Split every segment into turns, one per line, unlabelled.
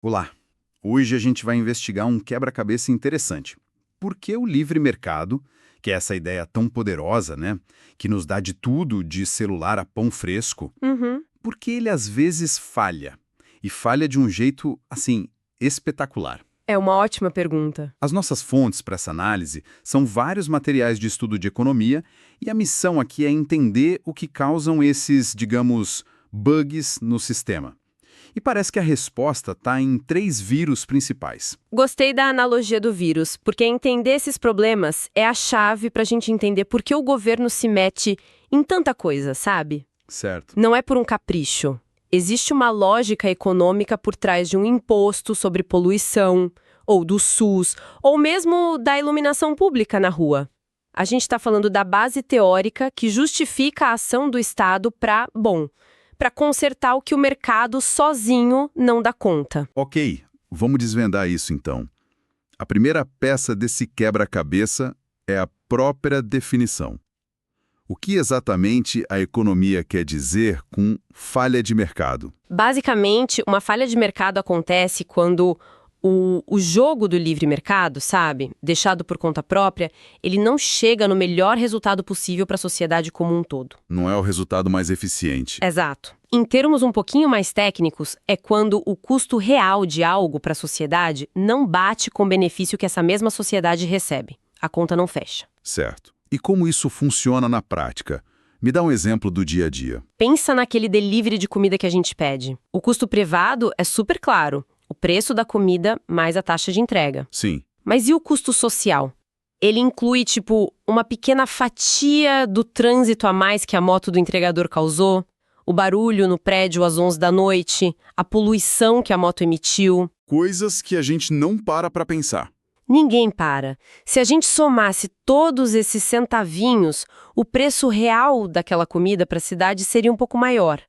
Olá! Hoje a gente vai investigar um quebra-cabeça interessante. Por que o livre mercado, que é essa ideia tão poderosa, né, que nos dá de tudo, de celular a pão fresco,
Uhum.
por que ele às vezes falha? E falha de um jeito, assim, espetacular.
É uma ótima pergunta.
As nossas fontes para essa análise são vários materiais de estudo de economia e a missão aqui é entender o que causam esses, digamos, bugs no sistema. E parece que a resposta está em 3 vírus principais.
Gostei da analogia do vírus, porque entender esses problemas é a chave para a gente entender por que o governo se mete em tanta coisa, sabe?
Certo.
Não é por um capricho. Existe uma lógica econômica por trás de um imposto sobre poluição, ou do SUS, ou mesmo da iluminação pública na rua. A gente está falando da base teórica que justifica a ação do Estado para consertar o que o mercado sozinho não dá conta.
Ok, vamos desvendar isso então. A primeira peça desse quebra-cabeça é a própria definição. O que exatamente a economia quer dizer com falha de mercado?
Basicamente, uma falha de mercado acontece quando o jogo do livre mercado, sabe, deixado por conta própria, ele não chega no melhor resultado possível para a sociedade como um todo.
Não é o resultado mais eficiente.
Exato. Em termos um pouquinho mais técnicos, é quando o custo real de algo para a sociedade não bate com o benefício que essa mesma sociedade recebe. A conta não fecha.
Certo. E como isso funciona na prática? Me dá um exemplo do dia a dia.
Pensa naquele delivery de comida que a gente pede. O custo privado é super claro. O preço da comida mais a taxa de entrega.
Sim.
Mas e o custo social? Ele inclui, uma pequena fatia do trânsito a mais que a moto do entregador causou, o barulho no prédio às 11 da noite, a poluição que a moto emitiu.
Coisas que a gente não para pensar.
Ninguém para. Se a gente somasse todos esses centavinhos, o preço real daquela comida para a cidade seria um pouco maior.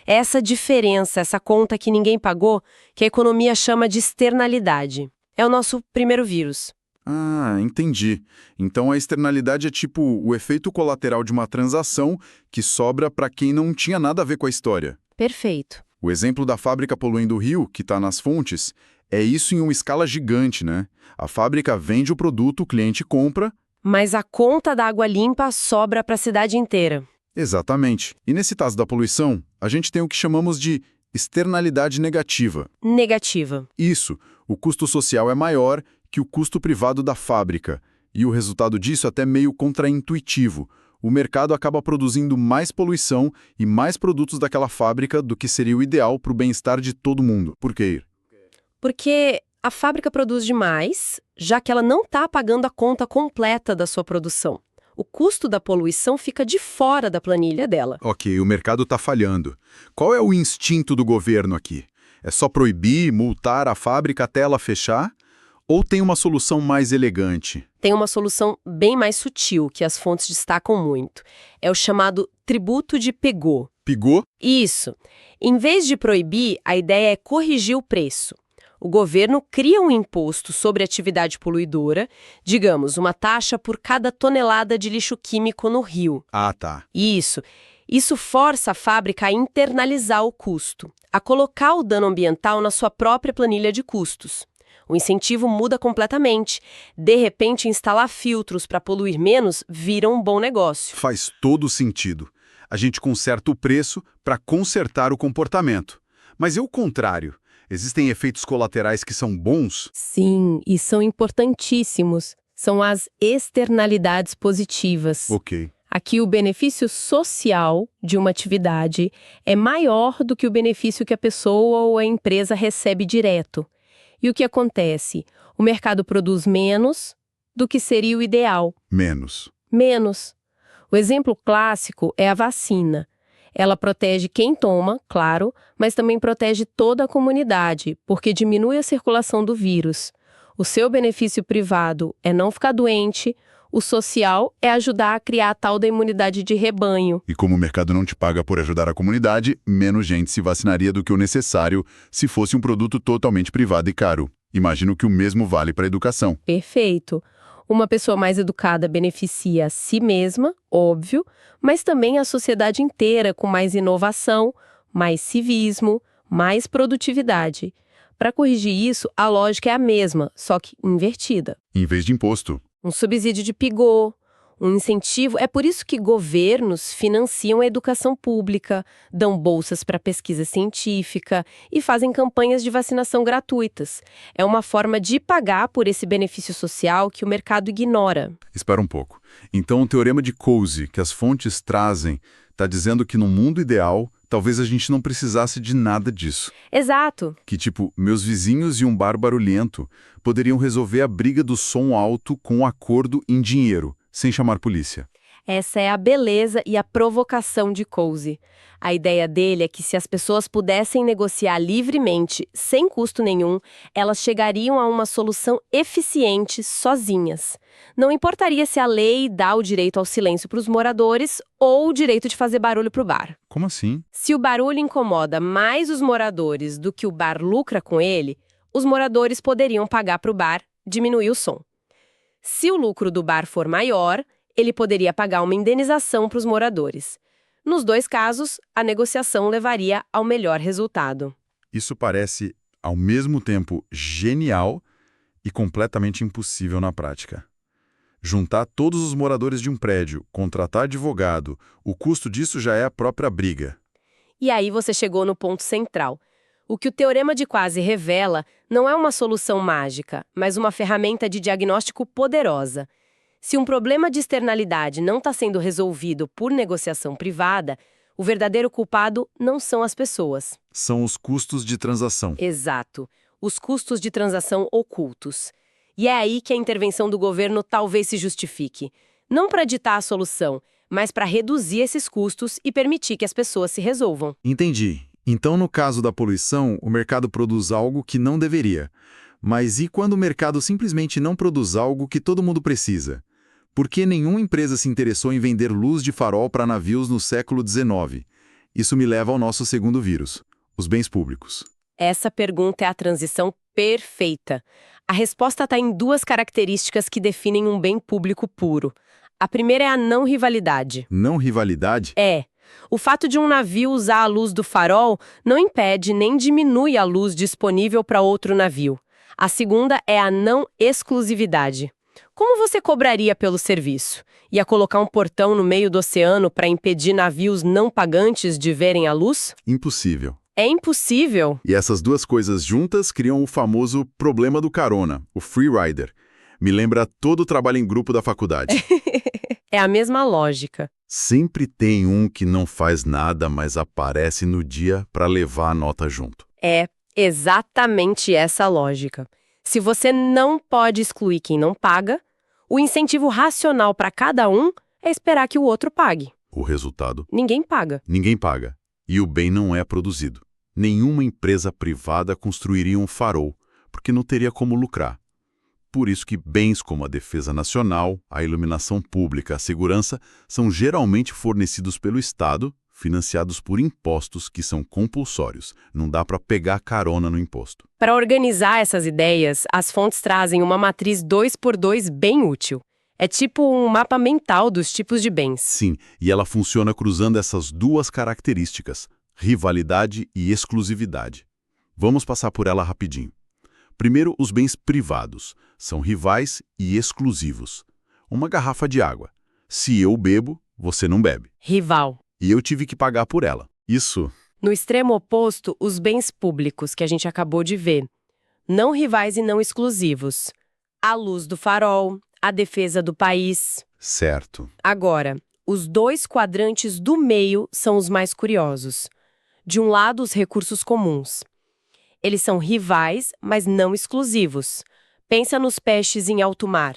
Essa diferença, essa conta que ninguém pagou, que a economia chama de externalidade. É o nosso primeiro vírus.
Ah, entendi. Então a externalidade é tipo o efeito colateral de uma transação que sobra para quem não tinha nada a ver com a história.
Perfeito.
O exemplo da fábrica poluindo o rio, que está nas fontes, é isso em uma escala gigante, né? A fábrica vende o produto, o cliente compra.
Mas a conta da água limpa sobra para a cidade inteira.
Exatamente. E nesse caso da poluição, a gente tem o que chamamos de externalidade negativa.
Negativa.
Isso, o custo social é maior que o custo privado da fábrica. E o resultado disso é até meio contraintuitivo. O mercado acaba produzindo mais poluição e mais produtos daquela fábrica do que seria o ideal para o bem-estar de todo mundo. Por quê?
Porque a fábrica produz demais, já que ela não está pagando a conta completa da sua produção. O custo da poluição fica de fora da planilha dela.
Ok, o mercado está falhando. Qual é o instinto do governo aqui? É só proibir, multar a fábrica até ela fechar? Ou tem uma solução mais elegante?
Tem uma solução bem mais sutil, que as fontes destacam muito. É o chamado tributo de pegou.
Pigou?
Isso. Em vez de proibir, a ideia é corrigir o preço. O governo cria um imposto sobre atividade poluidora, digamos, uma taxa por cada tonelada de lixo químico no rio.
Ah, tá.
Isso. Isso força a fábrica a internalizar o custo, a colocar o dano ambiental na sua própria planilha de custos. O incentivo muda completamente. De repente, instalar filtros para poluir menos vira um bom negócio.
Faz todo sentido. A gente conserta o preço para consertar o comportamento. Mas é o contrário. Existem efeitos colaterais que são bons?
Sim, e são importantíssimos. São as externalidades positivas.
Ok.
Aqui o benefício social de uma atividade é maior do que o benefício que a pessoa ou a empresa recebe direto. E o que acontece? O mercado produz menos do que seria o ideal.
Menos.
Menos. O exemplo clássico é a vacina. Ela protege quem toma, claro, mas também protege toda a comunidade, porque diminui a circulação do vírus. O seu benefício privado é não ficar doente, o social é ajudar a criar a tal da imunidade de rebanho.
E como o mercado não te paga por ajudar a comunidade, menos gente se vacinaria do que o necessário se fosse um produto totalmente privado e caro. Imagino que o mesmo vale para a educação.
Perfeito. Uma pessoa mais educada beneficia a si mesma, óbvio, mas também a sociedade inteira com mais inovação, mais civismo, mais produtividade. Para corrigir isso, a lógica é a mesma, só que invertida.
Em vez de imposto.
Um subsídio de pigô, um incentivo. É por isso que governos financiam a educação pública, dão bolsas para pesquisa científica e fazem campanhas de vacinação gratuitas. É uma forma de pagar por esse benefício social que o mercado ignora.
Espera um pouco. Então, o teorema de Coase, que as fontes trazem, está dizendo que no mundo ideal, talvez a gente não precisasse de nada disso.
Exato.
Que, tipo, meus vizinhos e um bar barulhento poderiam resolver a briga do som alto com um acordo em dinheiro, sem chamar polícia.
Essa é a beleza e a provocação de Coase. A ideia dele é que se as pessoas pudessem negociar livremente, sem custo nenhum, elas chegariam a uma solução eficiente sozinhas. Não importaria se a lei dá o direito ao silêncio para os moradores ou o direito de fazer barulho para o bar.
Como assim?
Se o barulho incomoda mais os moradores do que o bar lucra com ele, os moradores poderiam pagar para o bar diminuir o som. Se o lucro do bar for maior, ele poderia pagar uma indenização para os moradores. Nos dois casos, a negociação levaria ao melhor resultado.
Isso parece, ao mesmo tempo, genial e completamente impossível na prática. Juntar todos os moradores de um prédio, contratar advogado, o custo disso já é a própria briga.
E aí você chegou no ponto central. O que o Teorema de Coase revela não é uma solução mágica, mas uma ferramenta de diagnóstico poderosa. Se um problema de externalidade não está sendo resolvido por negociação privada, o verdadeiro culpado não são as pessoas.
São os custos de transação.
Exato. Os custos de transação ocultos. E é aí que a intervenção do governo talvez se justifique. Não para ditar a solução, mas para reduzir esses custos e permitir que as pessoas se resolvam.
Entendi. Então, no caso da poluição, o mercado produz algo que não deveria. Mas e quando o mercado simplesmente não produz algo que todo mundo precisa? Por que nenhuma empresa se interessou em vender luz de farol para navios no século XIX? Isso me leva ao nosso segundo vírus, os bens públicos.
Essa pergunta é a transição perfeita. A resposta está em duas características que definem um bem público puro. A primeira é a não rivalidade.
Não rivalidade?
É. O fato de um navio usar a luz do farol não impede nem diminui a luz disponível para outro navio. A segunda é a não exclusividade. Como você cobraria pelo serviço? Ia colocar um portão no meio do oceano para impedir navios não pagantes de verem a luz?
Impossível.
É impossível.
E essas duas coisas juntas criam o famoso problema do carona, o free rider. Me lembra todo o trabalho em grupo da faculdade.
É a mesma lógica.
Sempre tem um que não faz nada, mas aparece no dia para levar a nota junto.
É exatamente essa lógica. Se você não pode excluir quem não paga, o incentivo racional para cada um é esperar que o outro pague.
O resultado?
Ninguém paga.
Ninguém paga. E o bem não é produzido. Nenhuma empresa privada construiria um farol, porque não teria como lucrar. Por isso que bens como a defesa nacional, a iluminação pública, a segurança, são geralmente fornecidos pelo Estado, financiados por impostos que são compulsórios. Não dá para pegar carona no imposto.
Para organizar essas ideias, as fontes trazem uma matriz 2x2 bem útil. É tipo um mapa mental dos tipos de bens.
Sim, e ela funciona cruzando essas duas características, rivalidade e exclusividade. Vamos passar por ela rapidinho. Primeiro, os bens privados. São rivais e exclusivos. Uma garrafa de água. Se eu bebo, você não bebe.
Rival.
E eu tive que pagar por ela. Isso.
No extremo oposto, os bens públicos que a gente acabou de ver. Não rivais e não exclusivos. A luz do farol, a defesa do país.
Certo.
Agora, os dois quadrantes do meio são os mais curiosos. De um lado, os recursos comuns. Eles são rivais, mas não exclusivos. Pensa nos peixes em alto mar.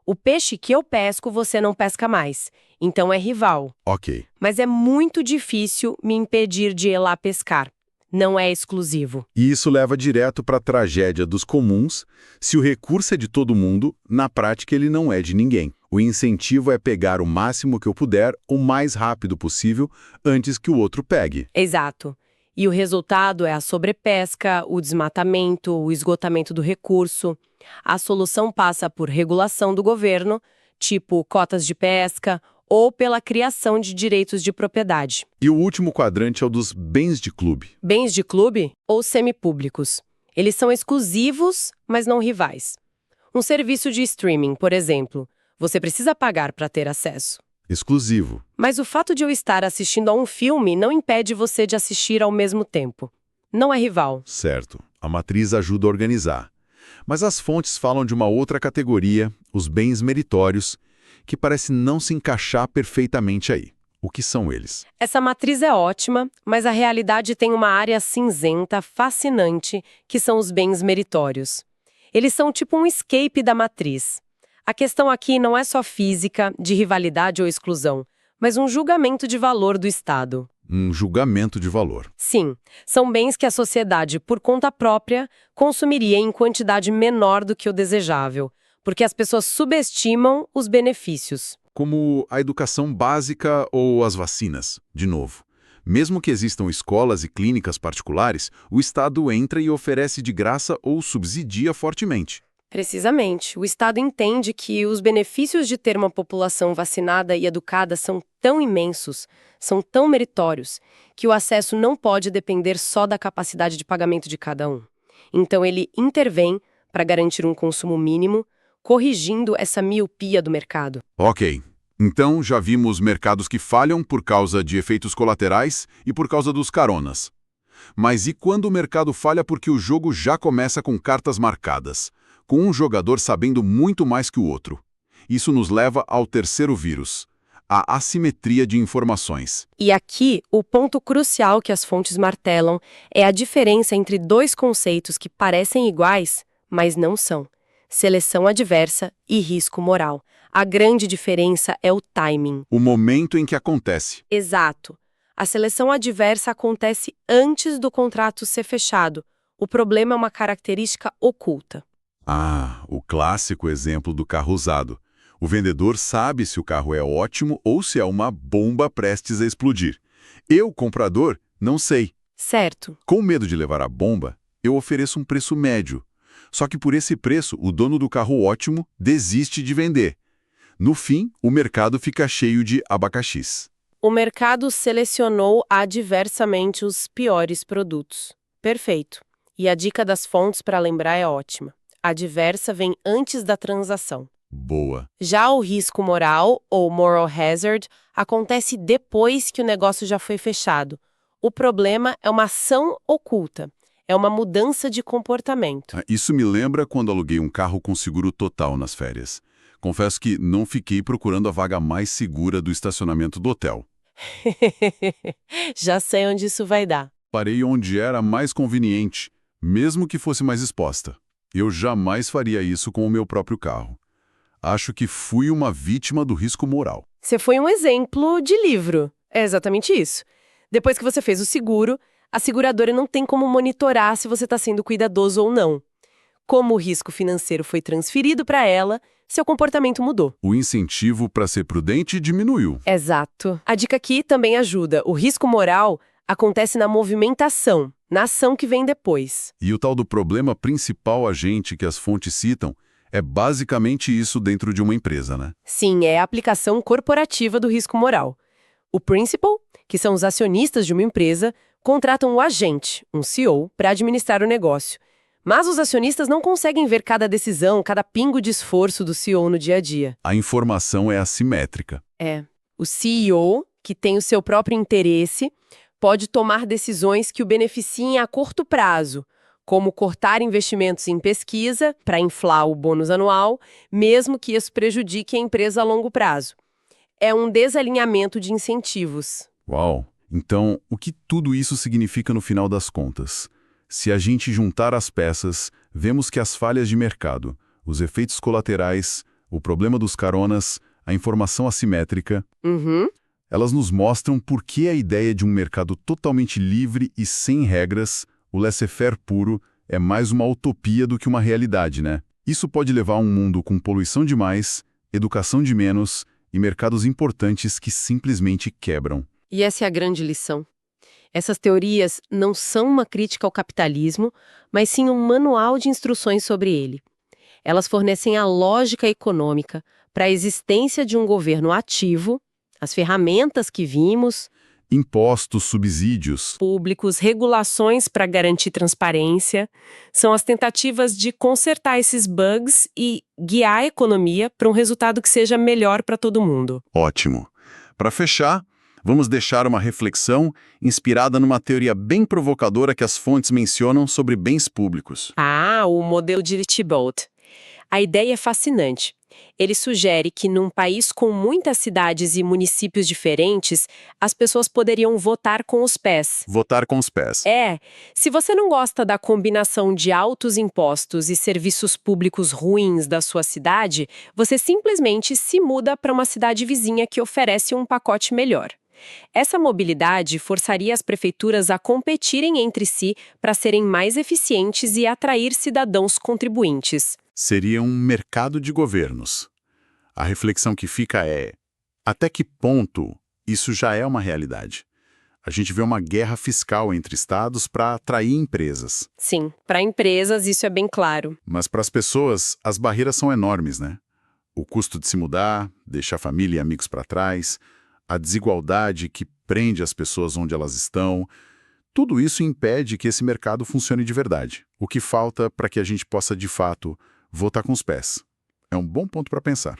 O peixe que eu pesco, você não pesca mais. Então é rival.
Ok.
Mas é muito difícil me impedir de ir lá pescar. Não é exclusivo.
E isso leva direto para a tragédia dos comuns. Se o recurso é de todo mundo, na prática ele não é de ninguém. O incentivo é pegar o máximo que eu puder, o mais rápido possível, antes que o outro pegue.
Exato. E o resultado é a sobrepesca, o desmatamento, o esgotamento do recurso. A solução passa por regulação do governo, tipo cotas de pesca, ou pela criação de direitos de propriedade.
E o último quadrante é o dos bens de clube.
Bens de clube ou semipúblicos. Eles são exclusivos, mas não rivais. Um serviço de streaming, por exemplo, você precisa pagar para ter acesso.
Exclusivo.
Mas o fato de eu estar assistindo a um filme não impede você de assistir ao mesmo tempo. Não é rival.
Certo. A matriz ajuda a organizar. Mas as fontes falam de uma outra categoria, os bens meritórios, que parece não se encaixar perfeitamente aí. O que são eles?
Essa matriz é ótima, mas a realidade tem uma área cinzenta fascinante, que são os bens meritórios. Eles são tipo um escape da matriz. A questão aqui não é só física, de rivalidade ou exclusão, mas um julgamento de valor do Estado.
Um julgamento de valor.
Sim, são bens que a sociedade, por conta própria, consumiria em quantidade menor do que o desejável, porque as pessoas subestimam os benefícios.
Como a educação básica ou as vacinas, de novo. Mesmo que existam escolas e clínicas particulares, o Estado entra e oferece de graça ou subsidia fortemente.
Precisamente. O Estado entende que os benefícios de ter uma população vacinada e educada são tão imensos, são tão meritórios, que o acesso não pode depender só da capacidade de pagamento de cada um. Então ele intervém para garantir um consumo mínimo, corrigindo essa miopia do mercado.
Ok. Então já vimos mercados que falham por causa de efeitos colaterais e por causa dos caronas. Mas e quando o mercado falha porque o jogo já começa com cartas marcadas, com um jogador sabendo muito mais que o outro? Isso nos leva ao terceiro vírus, a assimetria de informações.
E aqui, o ponto crucial que as fontes martelam é a diferença entre dois conceitos que parecem iguais, mas não são: seleção adversa e risco moral. A grande diferença é o timing.
O momento em que acontece.
Exato. A seleção adversa acontece antes do contrato ser fechado. O problema é uma característica oculta.
Ah, o clássico exemplo do carro usado. O vendedor sabe se o carro é ótimo ou se é uma bomba prestes a explodir. Eu, comprador, não sei.
Certo.
Com medo de levar a bomba, eu ofereço um preço médio. Só que por esse preço, o dono do carro ótimo desiste de vender. No fim, o mercado fica cheio de abacaxis.
O mercado selecionou adversamente os piores produtos. Perfeito. E a dica das fontes para lembrar é ótima. A adversa vem antes da transação.
Boa.
Já o risco moral, ou moral hazard, acontece depois que o negócio já foi fechado. O problema é uma ação oculta. É uma mudança de comportamento.
Isso me lembra quando aluguei um carro com seguro total nas férias. Confesso que não fiquei procurando a vaga mais segura do estacionamento do hotel.
Já sei onde isso vai dar.
Parei onde era mais conveniente, mesmo que fosse mais exposta. Eu jamais faria isso com o meu próprio carro. Acho que fui uma vítima do risco moral.
Você foi um exemplo de livro. É exatamente isso. Depois que você fez o seguro, a seguradora não tem como monitorar se você está sendo cuidadoso ou não. Como o risco financeiro foi transferido para ela, seu comportamento mudou.
O incentivo para ser prudente diminuiu.
Exato. A dica aqui também ajuda. O risco moral acontece na movimentação, na ação que vem depois.
E o tal do problema principal agente que as fontes citam é basicamente isso dentro de uma empresa, né?
Sim, é a aplicação corporativa do risco moral. O principal, que são os acionistas de uma empresa, contratam o agente, um CEO, para administrar o negócio. Mas os acionistas não conseguem ver cada decisão, cada pingo de esforço do CEO no dia a dia.
A informação é assimétrica.
É. O CEO, que tem o seu próprio interesse, pode tomar decisões que o beneficiem a curto prazo, como cortar investimentos em pesquisa para inflar o bônus anual, mesmo que isso prejudique a empresa a longo prazo. É um desalinhamento de incentivos.
Uau! Então, o que tudo isso significa no final das contas? Se a gente juntar as peças, vemos que as falhas de mercado, os efeitos colaterais, o problema dos caronas, a informação assimétrica, elas nos mostram por que a ideia de um mercado totalmente livre e sem regras, o laissez-faire puro, é mais uma utopia do que uma realidade, né? Isso pode levar a um mundo com poluição demais, educação de menos e mercados importantes que simplesmente quebram.
E essa é a grande lição. Essas teorias não são uma crítica ao capitalismo, mas sim um manual de instruções sobre ele. Elas fornecem a lógica econômica para a existência de um governo ativo, as ferramentas que vimos.
Impostos, subsídios.
Públicos, regulações para garantir transparência, são as tentativas de consertar esses bugs e guiar a economia para um resultado que seja melhor para todo mundo.
Ótimo. Para fechar, vamos deixar uma reflexão inspirada numa teoria bem provocadora que as fontes mencionam sobre bens públicos.
Ah, o modelo de Lichtenbolt. A ideia é fascinante. Ele sugere que num país com muitas cidades e municípios diferentes, as pessoas poderiam votar com os pés.
Votar com os pés.
Se você não gosta da combinação de altos impostos e serviços públicos ruins da sua cidade, você simplesmente se muda para uma cidade vizinha que oferece um pacote melhor. Essa mobilidade forçaria as prefeituras a competirem entre si para serem mais eficientes e atrair cidadãos contribuintes.
Seria um mercado de governos. A reflexão que fica é: até que ponto isso já é uma realidade? A gente vê uma guerra fiscal entre estados para atrair empresas.
Sim, para empresas isso é bem claro.
Mas para as pessoas, as barreiras são enormes, né? O custo de se mudar, deixar família e amigos para trás, a desigualdade que prende as pessoas onde elas estão. Tudo isso impede que esse mercado funcione de verdade. O que falta para que a gente possa, de fato, votar com os pés. É um bom ponto para pensar.